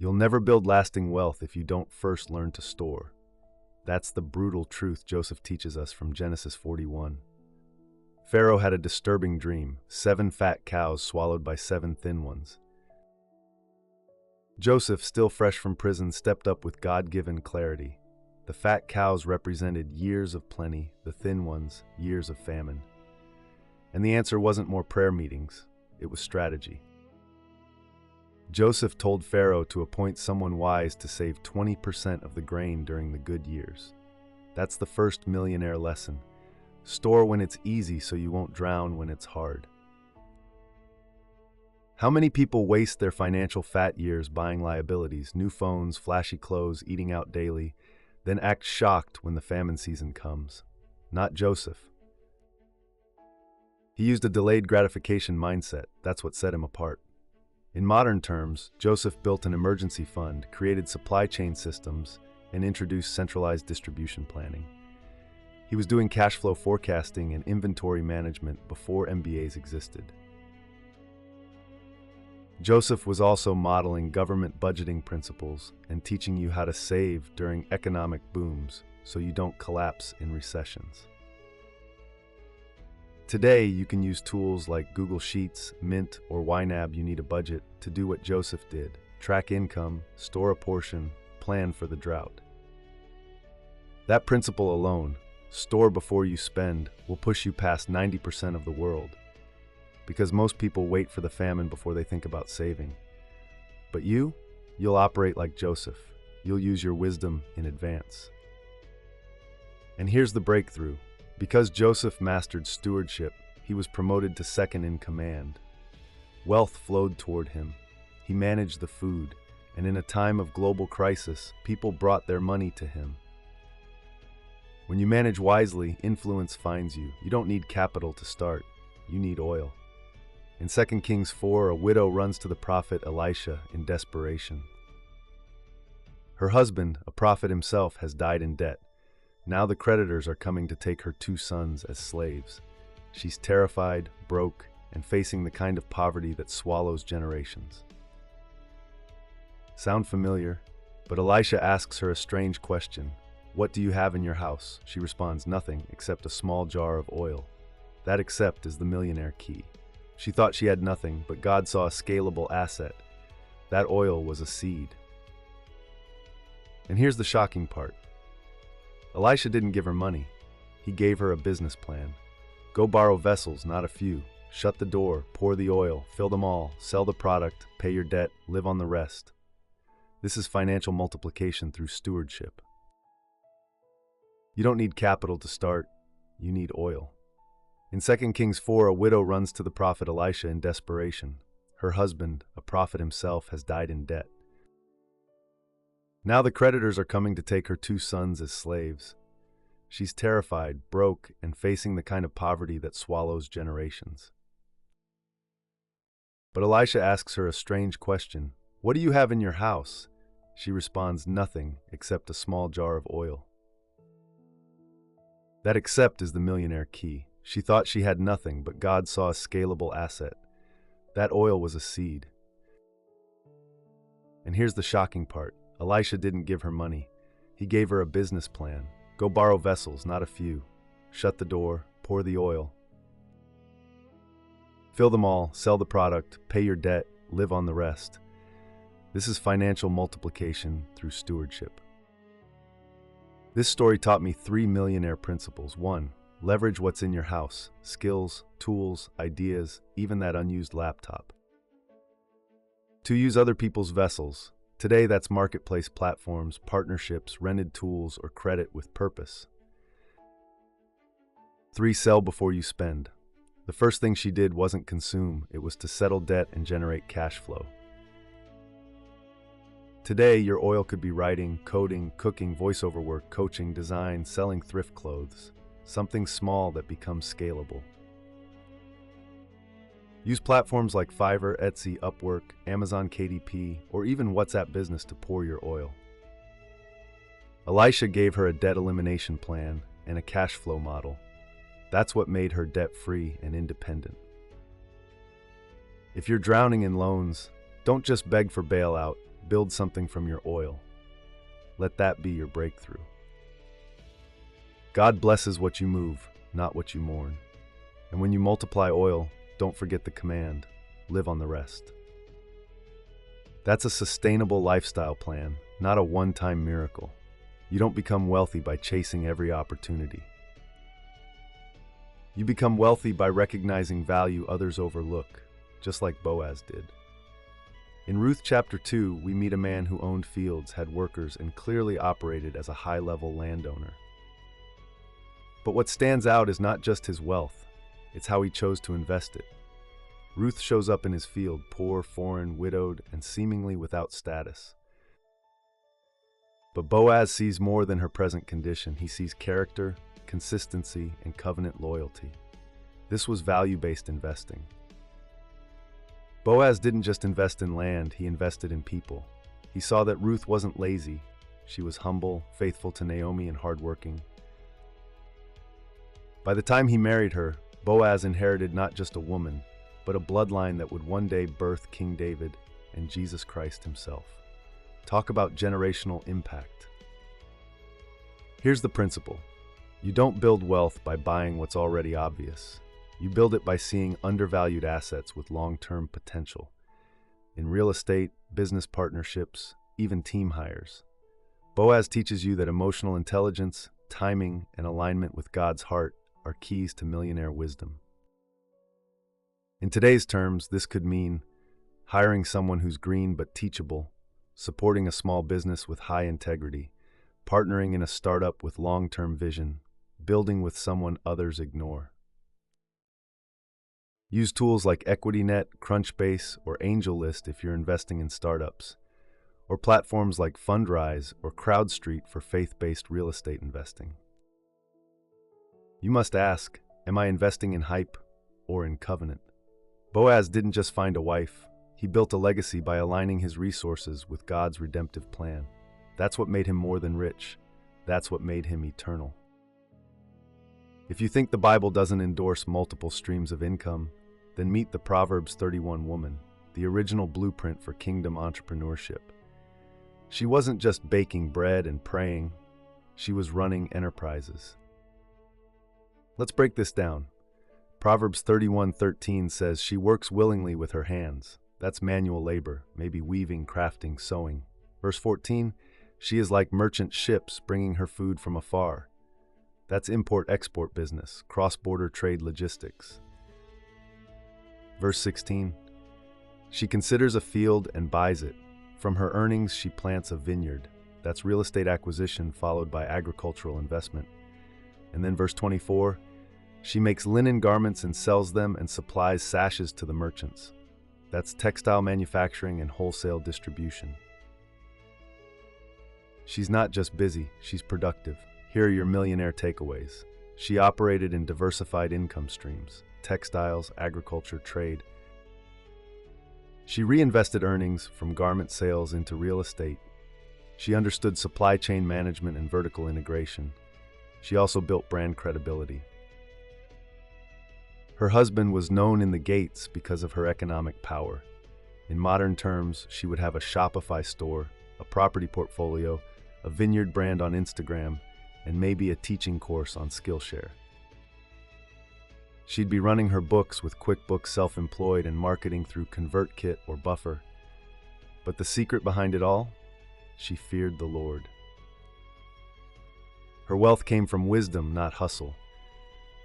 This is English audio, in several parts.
You'll never build lasting wealth if you don't first learn to store. That's the brutal truth Joseph teaches us from Genesis 41. Pharaoh had a disturbing dream, 7 fat cows swallowed by 7 thin ones. Joseph, still fresh from prison, stepped up with God-given clarity. The fat cows represented years of plenty, the thin ones, years of famine. And the answer wasn't more prayer meetings, it was strategy. Joseph told Pharaoh to appoint someone wise to save 20% of the grain during the good years. That's the first millionaire lesson. Store when it's easy so you won't drown when it's hard. How many people waste their financial fat years buying liabilities, new phones, flashy clothes, eating out daily, then act shocked when the famine season comes? Not Joseph. He used a delayed gratification mindset. That's what set him apart. In modern terms, Joseph built an emergency fund, created supply chain systems, and introduced centralized distribution planning. He was doing cash flow forecasting and inventory management before MBAs existed. Joseph was also modeling government budgeting principles and teaching you how to save during economic booms so you don't collapse in recessions. Today, you can use tools like Google Sheets, Mint, or YNAB. You need a budget to do what Joseph did: track income, store a portion, plan for the drought. That principle alone, store before you spend, will push you past 90% of the world. Because most people wait for the famine before they think about saving. But you'll operate like Joseph. You'll use your wisdom in advance. And here's the breakthrough. Because Joseph mastered stewardship, he was promoted to second in command. Wealth flowed toward him. He managed the food, and in a time of global crisis, people brought their money to him. When you manage wisely, influence finds you. You don't need capital to start. You need oil. In 2 Kings 4, a widow runs to the prophet Elisha in desperation. Her husband, a prophet himself, has died in debt. Now the creditors are coming to take her 2 sons as slaves. She's terrified, broke, and facing the kind of poverty that swallows generations. Sound familiar? But Elisha asks her a strange question. What do you have in your house? She responds, nothing except a small jar of oil. That except is the millionaire key. She thought she had nothing, but God saw a scalable asset. That oil was a seed. And here's the shocking part. Elisha didn't give her money. He gave her a business plan. Go borrow vessels, not a few. Shut the door, pour the oil, fill them all, sell the product, pay your debt, live on the rest. This is financial multiplication through stewardship. You don't need capital to start, you need oil. In 2 Kings 4, a widow runs to the prophet Elisha in desperation. Her husband, a prophet himself, has died in debt. Now the creditors are coming to take her 2 sons as slaves. She's terrified, broke, and facing the kind of poverty that swallows generations. But Elisha asks her a strange question. What do you have in your house? She responds, nothing except a small jar of oil. That except is the millionaire key. She thought she had nothing, but God saw a scalable asset. That oil was a seed. And here's the shocking part. Elisha didn't give her money. He gave her a business plan. Go borrow vessels, not a few. Shut the door, pour the oil. Fill them all, sell the product, pay your debt, live on the rest. This is financial multiplication through stewardship. This story taught me 3 millionaire principles. 1. Leverage what's in your house: skills, tools, ideas, even that unused laptop. 2. Use other people's vessels. Today, that's marketplace platforms, partnerships, rented tools, or credit with purpose. 3. Sell before you spend. The first thing she did wasn't consume, it was to settle debt and generate cash flow. Today, your oil could be writing, coding, cooking, voiceover work, coaching, design, selling thrift clothes. Something small that becomes scalable. Use platforms like Fiverr, Etsy, Upwork, Amazon KDP, or even WhatsApp Business to pour your oil. Elisha gave her a debt elimination plan and a cash flow model. That's what made her debt-free and independent. If you're drowning in loans, don't just beg for bailout, build something from your oil. Let that be your breakthrough. God blesses what you move, not what you mourn. And when you multiply oil, don't forget the command, live on the rest. That's a sustainable lifestyle plan, not a one-time miracle. You don't become wealthy by chasing every opportunity. You become wealthy by recognizing value others overlook, just like Boaz did. In Ruth chapter 2, we meet a man who owned fields, had workers, and clearly operated as a high-level landowner. But what stands out is not just his wealth, it's how he chose to invest it. Ruth shows up in his field, poor, foreign, widowed, and seemingly without status. But Boaz sees more than her present condition. He sees character, consistency, and covenant loyalty. This was value-based investing. Boaz didn't just invest in land, he invested in people. He saw that Ruth wasn't lazy. She was humble, faithful to Naomi, and hardworking. By the time he married her, Boaz inherited not just a woman, but a bloodline that would one day birth King David and Jesus Christ himself. Talk about generational impact. Here's the principle. You don't build wealth by buying what's already obvious. You build it by seeing undervalued assets with long-term potential. In real estate, business partnerships, even team hires. Boaz teaches you that emotional intelligence, timing, and alignment with God's heart are keys to millionaire wisdom. In today's terms, this could mean hiring someone who's green but teachable, supporting a small business with high integrity, partnering in a startup with long-term vision, building with someone others ignore. Use tools like EquityNet, Crunchbase, or AngelList if you're investing in startups, or platforms like Fundrise or CrowdStreet for faith-based real estate investing. You must ask, am I investing in hype or in covenant? Boaz didn't just find a wife, he built a legacy by aligning his resources with God's redemptive plan. That's what made him more than rich. That's what made him eternal. If you think the Bible doesn't endorse multiple streams of income, then meet the Proverbs 31 woman, the original blueprint for kingdom entrepreneurship. She wasn't just baking bread and praying, she was running enterprises. Let's break this down. Proverbs 31:13 says she works willingly with her hands. That's manual labor, maybe weaving, crafting, sewing. Verse 14, she is like merchant ships bringing her food from afar. That's import-export business, cross-border trade logistics. Verse 16, she considers a field and buys it. From her earnings, she plants a vineyard. That's real estate acquisition followed by agricultural investment. And then verse 24, she makes linen garments and sells them and supplies sashes to the merchants. That's textile manufacturing and wholesale distribution. She's not just busy, she's productive. Here are your millionaire takeaways. She operated in diversified income streams, textiles, agriculture, trade. She reinvested earnings from garment sales into real estate. She understood supply chain management and vertical integration. She also built brand credibility. Her husband was known in the gates because of her economic power. In modern terms, she would have a Shopify store, a property portfolio, a vineyard brand on Instagram, and maybe a teaching course on Skillshare. She'd be running her books with QuickBooks Self-Employed and marketing through ConvertKit or Buffer. But the secret behind it all? She feared the Lord. Her wealth came from wisdom, not hustle.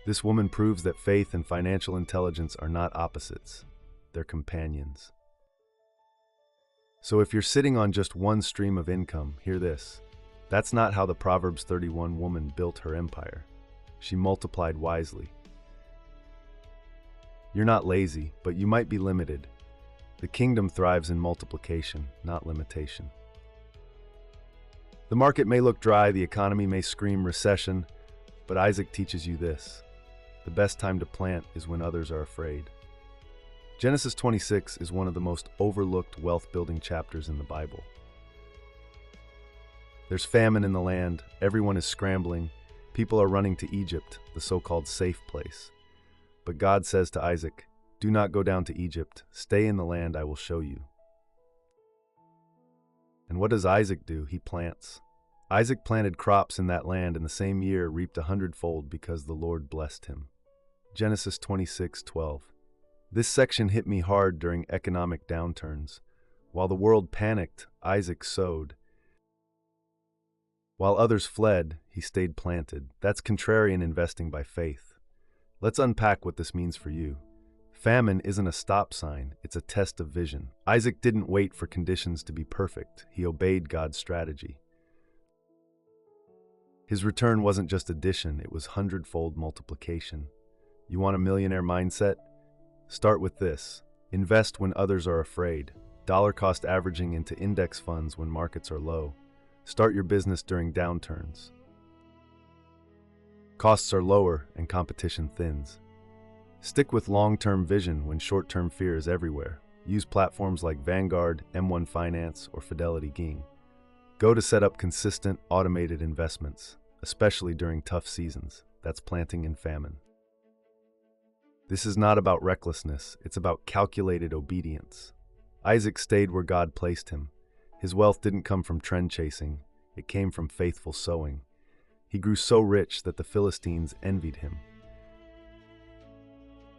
This woman proves that faith and financial intelligence are not opposites, they're companions. So if you're sitting on just one stream of income, hear this. That's not how the Proverbs 31 woman built her empire. She multiplied wisely. You're not lazy, but you might be limited. The kingdom thrives in multiplication, not limitation. The market may look dry, the economy may scream recession, but Isaac teaches you this. The best time to plant is when others are afraid. Genesis 26 is one of the most overlooked wealth-building chapters in the Bible. There's famine in the land, everyone is scrambling, people are running to Egypt, the so-called safe place. But God says to Isaac, "Do not go down to Egypt, stay in the land I will show you." And what does Isaac do? He plants. Isaac planted crops in that land, and the same year reaped 100-fold because the Lord blessed him. Genesis 26:12. This section hit me hard during economic downturns. While the world panicked, Isaac sowed. While others fled, he stayed planted. That's contrarian investing by faith. Let's unpack what this means for you. Famine isn't a stop sign, it's a test of vision. Isaac didn't wait for conditions to be perfect. He obeyed God's strategy. His return wasn't just addition, it was 100-fold multiplication. You want a millionaire mindset? Start with this. Invest when others are afraid. Dollar cost averaging into index funds when markets are low. Start your business during downturns. Costs are lower and competition thins. Stick with long-term vision when short-term fear is everywhere. Use platforms like Vanguard, M1 Finance, or Fidelity Ging. Go to set up consistent, automated investments, especially during tough seasons. That's planting in famine. This is not about recklessness, it's about calculated obedience. Isaac stayed where God placed him. His wealth didn't come from trend chasing, it came from faithful sowing. He grew so rich that the Philistines envied him.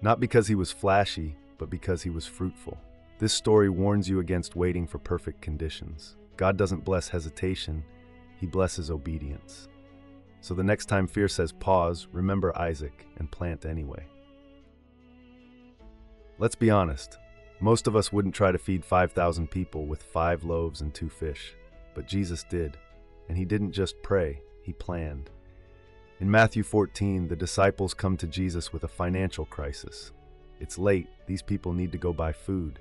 Not because he was flashy, but because he was fruitful. This story warns you against waiting for perfect conditions. God doesn't bless hesitation, he blesses obedience. So the next time fear says pause, remember Isaac and plant anyway. Let's be honest, most of us wouldn't try to feed 5,000 people with 5 loaves and 2 fish, but Jesus did, and he didn't just pray, he planned. In Matthew 14, the disciples come to Jesus with a financial crisis. It's late, these people need to go buy food.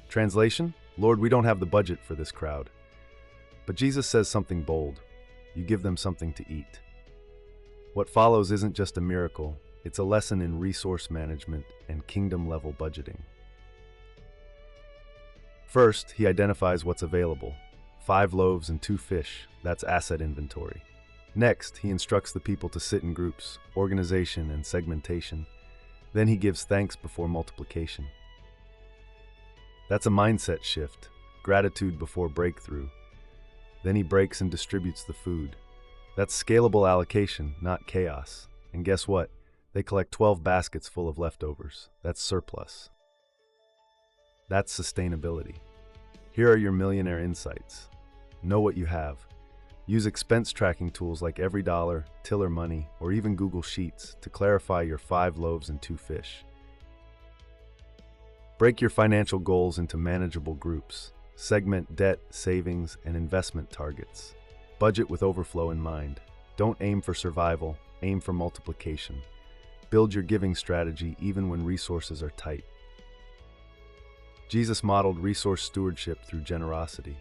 Translation? Lord, we don't have the budget for this crowd. But Jesus says something bold. You give them something to eat. What follows isn't just a miracle, it's a lesson in resource management and kingdom-level budgeting. First, he identifies what's available. 5 loaves and 2 fish, that's asset inventory. Next, he instructs the people to sit in groups, organization and segmentation. Then he gives thanks before multiplication. That's a mindset shift, gratitude before breakthrough. Then he breaks and distributes the food. That's scalable allocation, not chaos. And guess what? They collect 12 baskets full of leftovers. That's surplus. That's sustainability. Here are your millionaire insights. Know what you have. Use expense tracking tools like EveryDollar, Tiller Money, or even Google Sheets to clarify your 5 loaves and 2 fish. Break your financial goals into manageable groups. Segment debt, savings, and investment targets. Budget with overflow in mind. Don't aim for survival, aim for multiplication. Build your giving strategy even when resources are tight. Jesus modeled resource stewardship through generosity.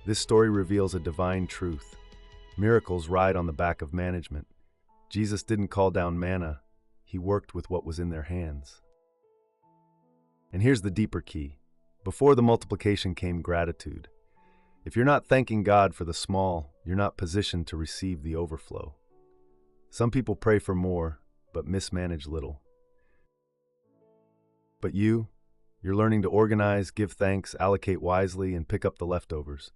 This story reveals a divine truth. Miracles ride on the back of management. Jesus didn't call down manna, he worked with what was in their hands. And here's the deeper key. Before the multiplication came gratitude. If you're not thanking God for the small, you're not positioned to receive the overflow. Some people pray for more, but mismanage little. But you're learning to organize, give thanks, allocate wisely, and pick up the leftovers.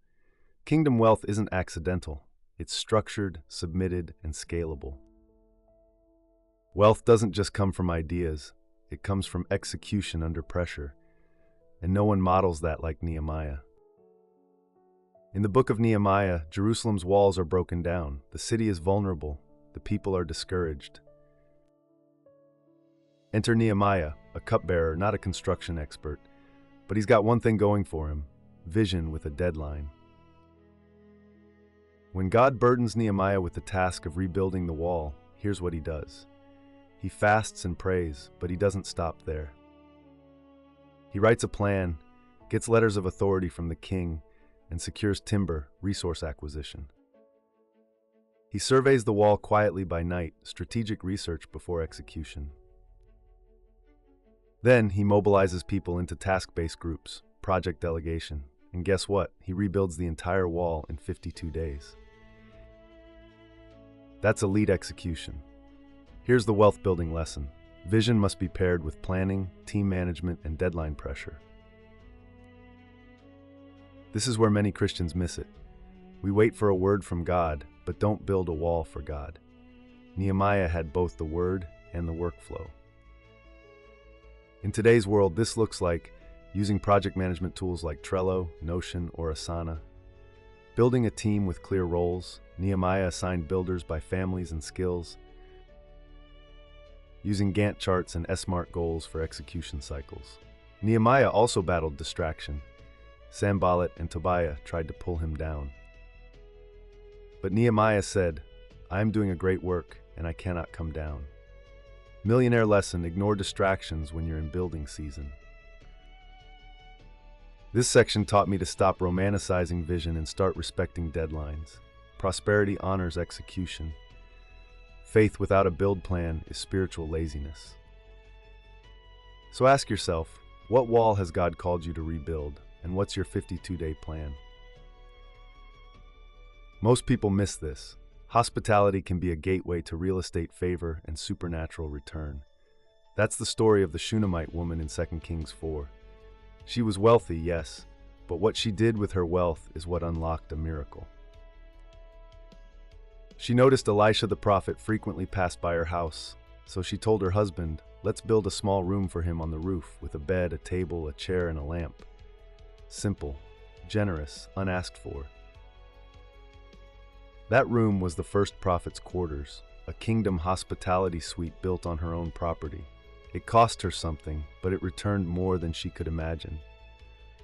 Kingdom wealth isn't accidental. It's structured, submitted, and scalable. Wealth doesn't just come from ideas. It comes from execution under pressure. And no one models that like Nehemiah. In the book of Nehemiah, Jerusalem's walls are broken down. The city is vulnerable. The people are discouraged. Enter Nehemiah, a cupbearer, not a construction expert. But he's got one thing going for him: vision with a deadline. When God burdens Nehemiah with the task of rebuilding the wall, here's what he does. He fasts and prays, but he doesn't stop there. He writes a plan, gets letters of authority from the king, and secures timber, resource acquisition. He surveys the wall quietly by night, strategic research before execution. Then he mobilizes people into task-based groups, project delegation, and guess what? He rebuilds the entire wall in 52 days. That's elite execution. Here's the wealth-building lesson. Vision must be paired with planning, team management, and deadline pressure. This is where many Christians miss it. We wait for a word from God, but don't build a wall for God. Nehemiah had both the word and the workflow. In today's world, this looks like using project management tools like Trello, Notion, or Asana. Building a team with clear roles. Nehemiah assigned builders by families and skills. Using Gantt charts and SMART goals for execution cycles. Nehemiah also battled distraction. Sanballat and Tobiah tried to pull him down. But Nehemiah said, "I am doing a great work, and I cannot come down." Millionaire lesson: ignore distractions when you're in building season. This section taught me to stop romanticizing vision and start respecting deadlines. Prosperity honors execution. Faith without a build plan is spiritual laziness. So ask yourself, what wall has God called you to rebuild, and what's your 52-day plan? Most people miss this. Hospitality can be a gateway to real estate favor and supernatural return. That's the story of the Shunammite woman in 2 Kings 4. She was wealthy, yes, but what she did with her wealth is what unlocked a miracle. She noticed Elisha the prophet frequently passed by her house, so she told her husband, "Let's build a small room for him on the roof with a bed, a table, a chair, and a lamp." Simple, generous, unasked for. That room was the first prophet's quarters, a kingdom hospitality suite built on her own property. It cost her something, but it returned more than she could imagine.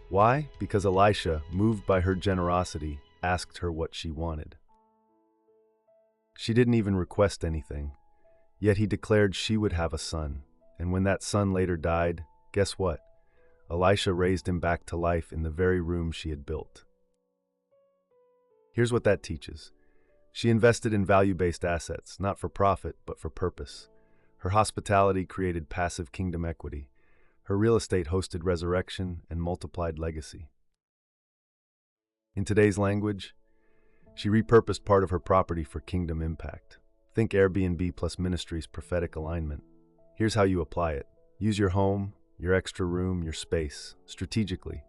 Why? Because Elisha, moved by her generosity, asked her what she wanted. She didn't even request anything, yet he declared she would have a son, and when that son later died, guess what? Elisha raised him back to life in the very room she had built. Here's what that teaches. She invested in value-based assets, not for profit, but for purpose. Her hospitality created passive kingdom equity. Her real estate hosted resurrection and multiplied legacy. In today's language, she repurposed part of her property for kingdom impact. Think Airbnb plus ministry's prophetic alignment. Here's how you apply it. Use your home, your extra room, your space, strategically.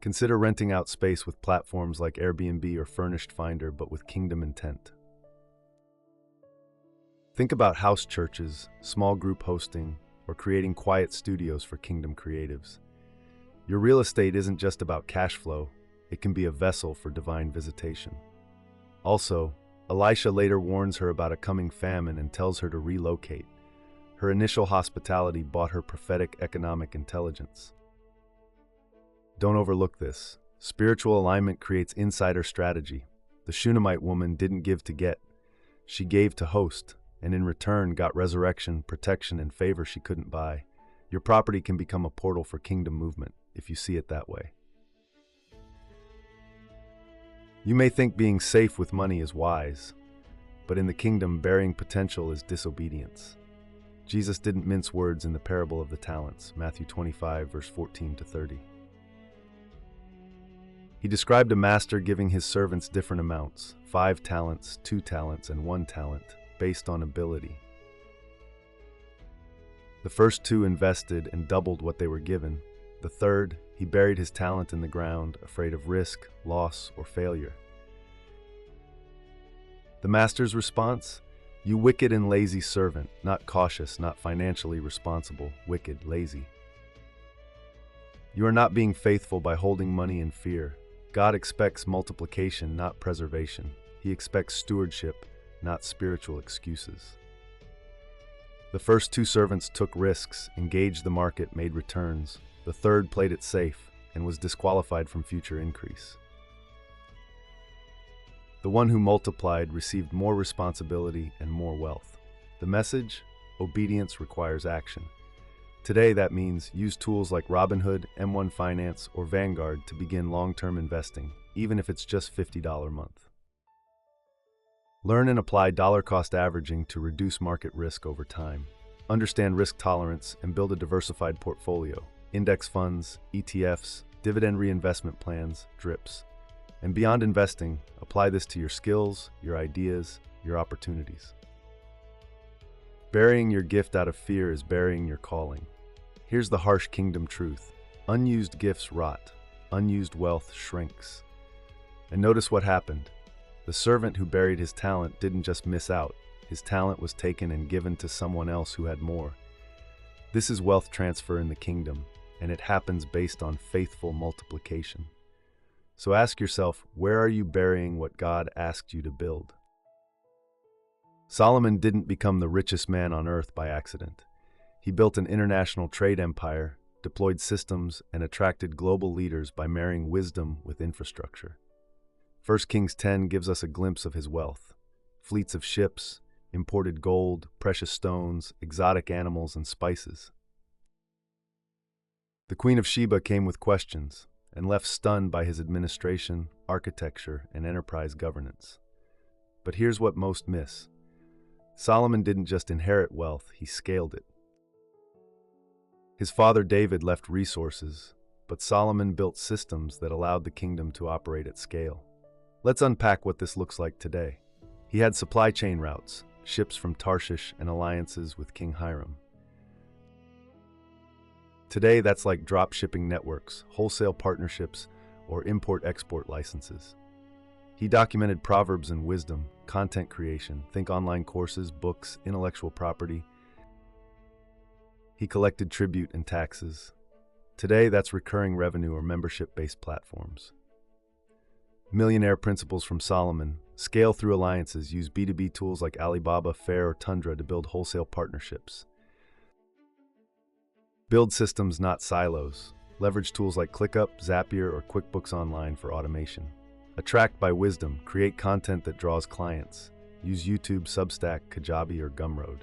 Consider renting out space with platforms like Airbnb or Furnished Finder, but with kingdom intent. Think about house churches, small group hosting, or creating quiet studios for kingdom creatives. Your real estate isn't just about cash flow, it can be a vessel for divine visitation. Also, Elisha later warns her about a coming famine and tells her to relocate. Her initial hospitality bought her prophetic economic intelligence. Don't overlook this. Spiritual alignment creates insider strategy. The Shunammite woman didn't give to get. She gave to host, and in return got resurrection, protection, and favor she couldn't buy. Your property can become a portal for kingdom movement, if you see it that way. You may think being safe with money is wise, but in the kingdom, burying potential is disobedience. Jesus didn't mince words in the parable of the talents, Matthew 25, verse 14 to 30. He described a master giving his servants different amounts, 5 talents, 2 talents, and 1 talent, based on ability. The first 2 invested and doubled what they were given. The third, he buried his talent in the ground, afraid of risk, loss, or failure. The master's response? You wicked and lazy servant, not cautious, not financially responsible, wicked, lazy. You are not being faithful by holding money in fear. God expects multiplication, not preservation. He expects stewardship, not spiritual excuses. The first 2 servants took risks, engaged the market, made returns. The third played it safe and was disqualified from future increase. The one who multiplied received more responsibility and more wealth. The message? Obedience requires action. Today, that means use tools like Robinhood, M1 Finance, or Vanguard to begin long-term investing, even if it's just $50 a month. Learn and apply dollar-cost averaging to reduce market risk over time. Understand risk tolerance and build a diversified portfolio. Index funds, ETFs, dividend reinvestment plans, DRIPs. And beyond investing, apply this to your skills, your ideas, your opportunities. Burying your gift out of fear is burying your calling. Here's the harsh kingdom truth. Unused gifts rot. unused wealth shrinks. And notice what happened. The servant who buried his talent didn't just miss out. His talent was taken and given to someone else who had more. This is wealth transfer in the kingdom, and it happens based on faithful multiplication. So ask yourself, where are you burying what God asked you to build? Solomon didn't become the richest man on earth by accident. He built an international trade empire, deployed systems, and attracted global leaders by marrying wisdom with infrastructure. 1 Kings 10 gives us a glimpse of his wealth. Fleets of ships, imported gold, precious stones, exotic animals, and spices. The Queen of Sheba came with questions and left stunned by his administration, architecture, and enterprise governance. But here's what most miss. Solomon didn't just inherit wealth, he scaled it. His father David left resources, but Solomon built systems that allowed the kingdom to operate at scale. Let's unpack what this looks like today. He had supply chain routes, ships from Tarshish, and alliances with King Hiram. Today, that's like drop shipping networks, wholesale partnerships, or import-export licenses. He documented Proverbs and wisdom, content creation, think online courses, books, intellectual property. He collected tribute and taxes. Today, that's recurring revenue or membership-based platforms. Millionaire principles from Solomon: scale through alliances, use B2B tools like Alibaba, Fair, or Tundra to build wholesale partnerships. Build systems, not silos. Leverage tools like ClickUp, Zapier, or QuickBooks Online for automation. Attract by wisdom, create content that draws clients. Use YouTube, Substack, Kajabi, or Gumroad.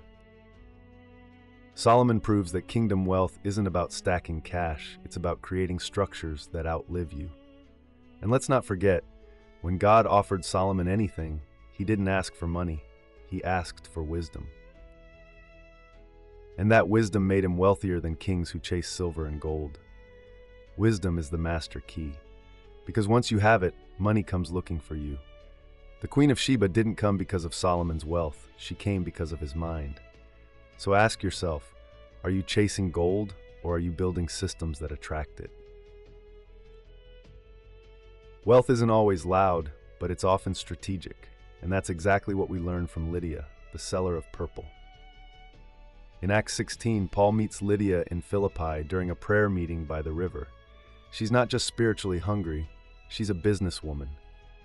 Solomon proves that kingdom wealth isn't about stacking cash, it's about creating structures that outlive you. And let's not forget, when God offered Solomon anything, he didn't ask for money, he asked for wisdom. And that wisdom made him wealthier than kings who chase silver and gold. Wisdom is the master key, because once you have it, money comes looking for you. The Queen of Sheba didn't come because of Solomon's wealth, she came because of his mind. So ask yourself, are you chasing gold, or are you building systems that attract it? Wealth isn't always loud, but it's often strategic, and that's exactly what we learned from Lydia, the seller of purple. In Acts 16, Paul meets Lydia in Philippi during a prayer meeting by the river. She's not just spiritually hungry, she's a businesswoman,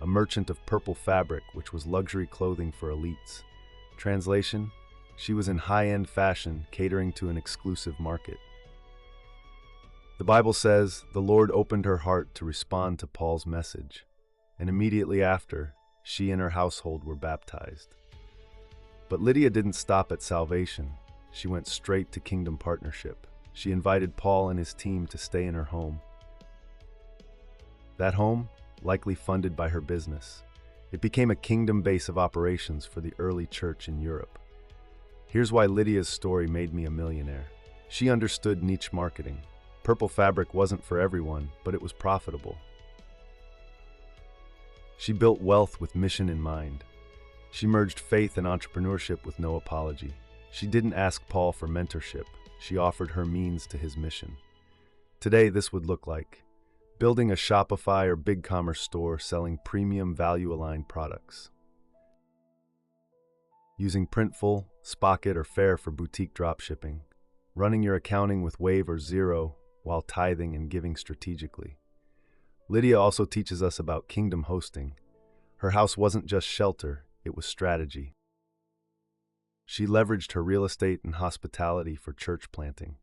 a merchant of purple fabric, which was luxury clothing for elites. Translation: she was in high-end fashion, catering to an exclusive market. The Bible says, the Lord opened her heart to respond to Paul's message, and immediately after, she and her household were baptized. But Lydia didn't stop at salvation. She went straight to kingdom partnership. She invited Paul and his team to stay in her home. That home, likely funded by her business, it became a kingdom base of operations for the early church in Europe. Here's why Lydia's story made me a millionaire. She understood niche marketing. Purple fabric wasn't for everyone, but it was profitable. She built wealth with mission in mind. She merged faith and entrepreneurship with no apology. She didn't ask Paul for mentorship. She offered her means to his mission. Today, this would look like building a Shopify or BigCommerce store selling premium value-aligned products, using Printful, Spocket, or Fair for boutique dropshipping, running your accounting with Wave or Xero while tithing and giving strategically. Lydia also teaches us about kingdom hosting. Her house wasn't just shelter, it was strategy. She leveraged her real estate and hospitality for church planting.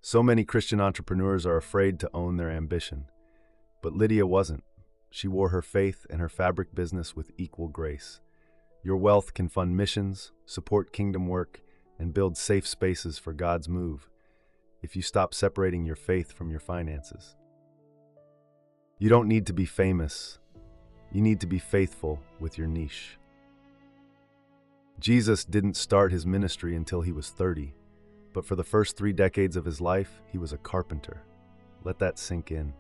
So many Christian entrepreneurs are afraid to own their ambition, but Lydia wasn't. She wore her faith and her fabric business with equal grace. Your wealth can fund missions, support kingdom work, and build safe spaces for God's move if you stop separating your faith from your finances. You don't need to be famous. You need to be faithful with your niche. Jesus didn't start his ministry until he was 30, but for the first 3 decades of his life, he was a carpenter. Let that sink in.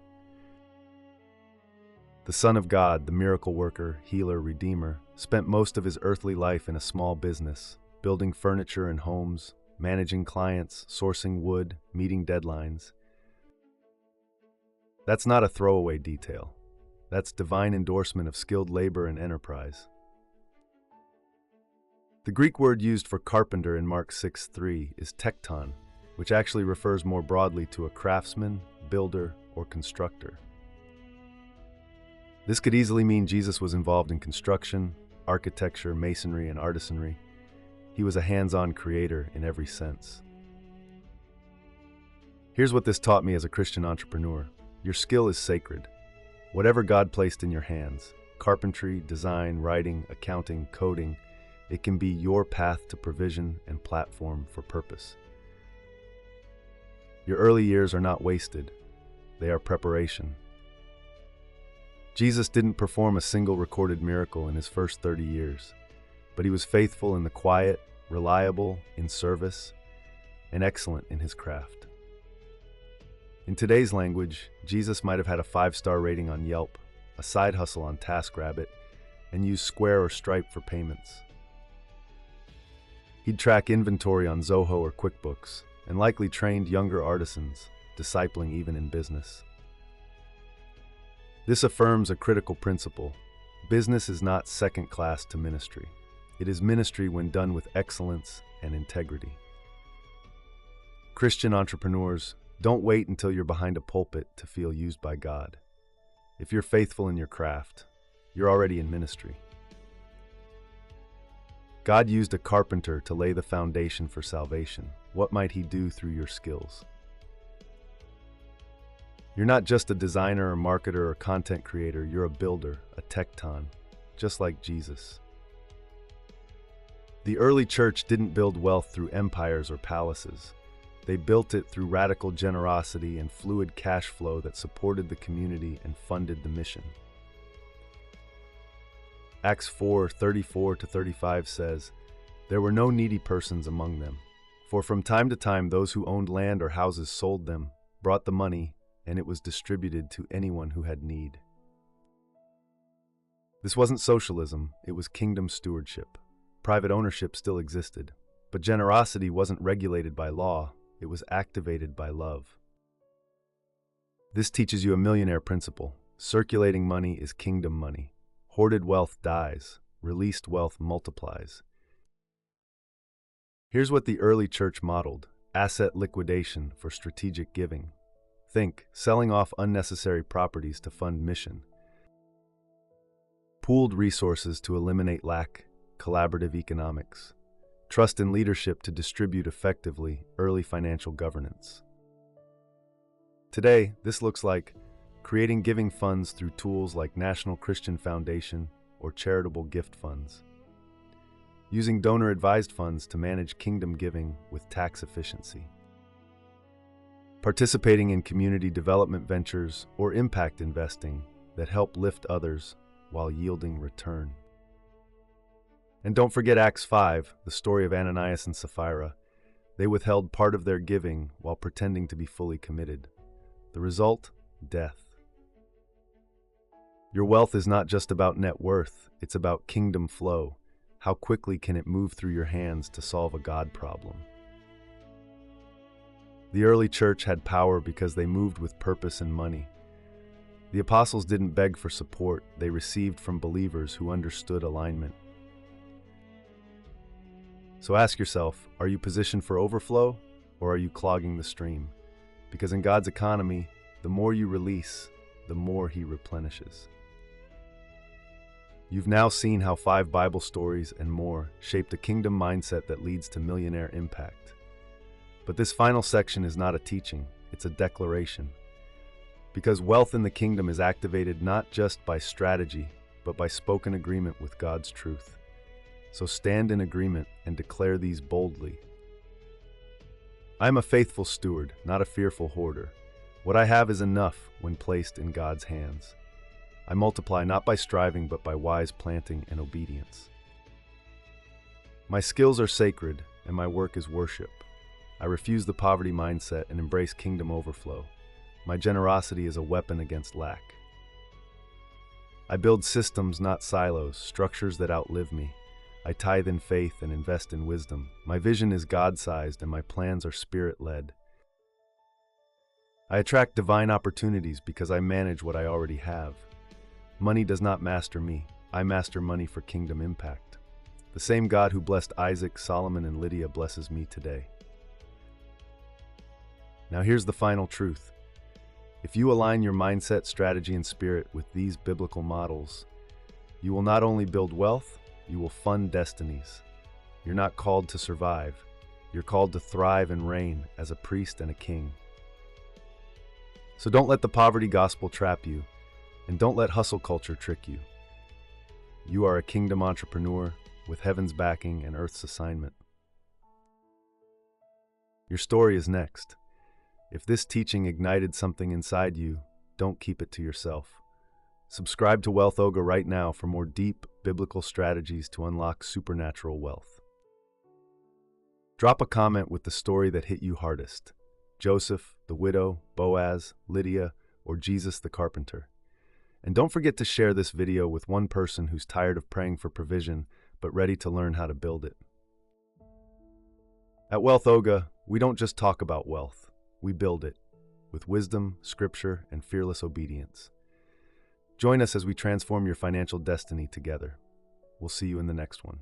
The Son of God, the miracle worker, healer, redeemer, spent most of his earthly life in a small business, building furniture and homes, managing clients, sourcing wood, meeting deadlines. That's not a throwaway detail. That's divine endorsement of skilled labor and enterprise. The Greek word used for carpenter in Mark 6:3 is tekton, which actually refers more broadly to a craftsman, builder, or constructor. This could easily mean Jesus was involved in construction, architecture, masonry, and artisanry. He was a hands-on creator in every sense. Here's what this taught me as a Christian entrepreneur. Your skill is sacred. Whatever God placed in your hands, carpentry, design, writing, accounting, coding, it can be your path to provision and platform for purpose. Your early years are not wasted. They are preparation. Jesus didn't perform a single recorded miracle in his first 30 years, but he was faithful in the quiet, reliable in service, and excellent in his craft. In today's language, Jesus might have had a 5-star rating on Yelp, a side hustle on TaskRabbit, and used Square or Stripe for payments. He'd track inventory on Zoho or QuickBooks, and likely trained younger artisans, discipling even in business. This affirms a critical principle. Business is not second class to ministry. It is ministry when done with excellence and integrity. Christian entrepreneurs, don't wait until you're behind a pulpit to feel used by God. If you're faithful in your craft, you're already in ministry. God used a carpenter to lay the foundation for salvation. What might he do through your skills? You're not just a designer or marketer or content creator, you're a builder, a tekton, just like Jesus. The early church didn't build wealth through empires or palaces. They built it through radical generosity and fluid cash flow that supported the community and funded the mission. Acts 4:34-35 says, "There were no needy persons among them, for from time to time those who owned land or houses sold them, brought the money, and it was distributed to anyone who had need." This wasn't socialism, it was kingdom stewardship. Private ownership still existed, but generosity wasn't regulated by law, it was activated by love. This teaches you a millionaire principle. Circulating money is kingdom money. Hoarded wealth dies, released wealth multiplies. Here's what the early church modeled: asset liquidation for strategic giving. Think, selling off unnecessary properties to fund mission. Pooled resources to eliminate lack, collaborative economics. Trust in leadership to distribute effectively, early financial governance. Today, this looks like creating giving funds through tools like National Christian Foundation or charitable gift funds. Using donor-advised funds to manage kingdom giving with tax efficiency. Participating in community development ventures or impact investing that help lift others while yielding return. And don't forget Acts 5, the story of Ananias and Sapphira. They withheld part of their giving while pretending to be fully committed. The result? Death. Your wealth is not just about net worth, it's about kingdom flow. How quickly can it move through your hands to solve a God problem? The early church had power because they moved with purpose and money. The apostles didn't beg for support, they received from believers who understood alignment. So ask yourself, are you positioned for overflow, or are you clogging the stream? Because in God's economy, the more you release, the more He replenishes. You've now seen how 5 Bible stories and more shaped a kingdom mindset that leads to millionaire impact. But this final section is not a teaching, it's a declaration. Because wealth in the kingdom is activated not just by strategy, but by spoken agreement with God's truth. So stand in agreement and declare these boldly. I am a faithful steward, not a fearful hoarder. What I have is enough when placed in God's hands. I multiply not by striving, but by wise planting and obedience. My skills are sacred, and my work is worship. I refuse the poverty mindset and embrace kingdom overflow. My generosity is a weapon against lack. I build systems, not silos, structures that outlive me. I tithe in faith and invest in wisdom. My vision is God-sized, and my plans are Spirit-led. I attract divine opportunities because I manage what I already have. Money does not master me. I master money for kingdom impact. The same God who blessed Isaac, Solomon, and Lydia blesses me today. Now here's the final truth. If you align your mindset, strategy, and spirit with these biblical models, you will not only build wealth, you will fund destinies. You're not called to survive. You're called to thrive and reign as a priest and a king. So don't let the poverty gospel trap you, and don't let hustle culture trick you. You are a kingdom entrepreneur with heaven's backing and earth's assignment. Your story is next. If this teaching ignited something inside you, don't keep it to yourself. Subscribe to WealthOga right now for more deep biblical strategies to unlock supernatural wealth. Drop a comment with the story that hit you hardest. Joseph, the widow, Boaz, Lydia, or Jesus the carpenter. And don't forget to share this video with one person who's tired of praying for provision but ready to learn how to build it. At WealthOga, we don't just talk about wealth, we build it with wisdom, scripture, and fearless obedience. Join us as we transform your financial destiny together. We'll see you in the next one.